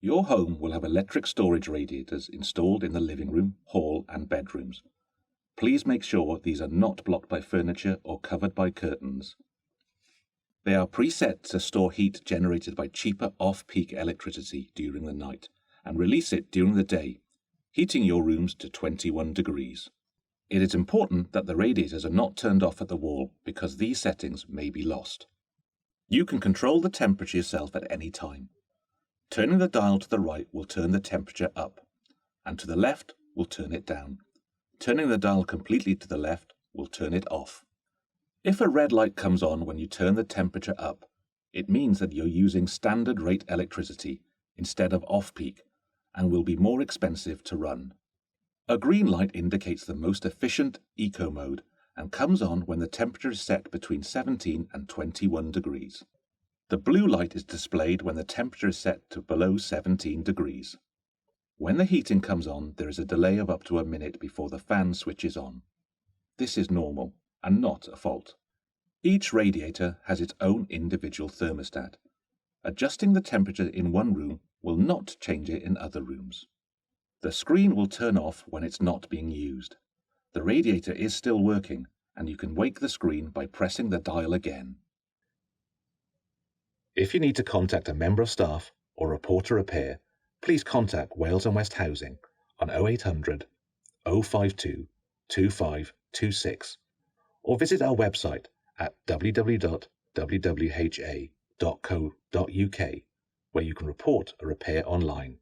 Your home will have electric storage radiators installed in the living room, hall and bedrooms. Please make sure these are not blocked by furniture or covered by curtains. They are preset to store heat generated by cheaper off-peak electricity during the night and release it during the day, heating your rooms to 21 degrees. It is important that the radiators are not turned off at the wall because these settings may be lost. You can control the temperature yourself at any time. Turning the dial to the right will turn the temperature up, and to the left will turn it down. Turning the dial completely to the left will turn it off. If a red light comes on when you turn the temperature up, it means that you're using standard rate electricity instead of off-peak and will be more expensive to run. A green light indicates the most efficient eco mode and comes on when the temperature is set between 17 and 21 degrees. The blue light is displayed when the temperature is set to below 17 degrees. When the heating comes on, there is a delay of up to a minute before the fan switches on. This is normal and not a fault. Each radiator has its own individual thermostat. Adjusting the temperature in one room will not change it in other rooms. The screen will turn off when it's not being used. The radiator is still working, and you can wake the screen by pressing the dial again. If you need to contact a member of staff or report a repair, please contact Wales and West Housing on 0800 052 2526 or visit our website at www.wwha.co.uk where you can report a repair online.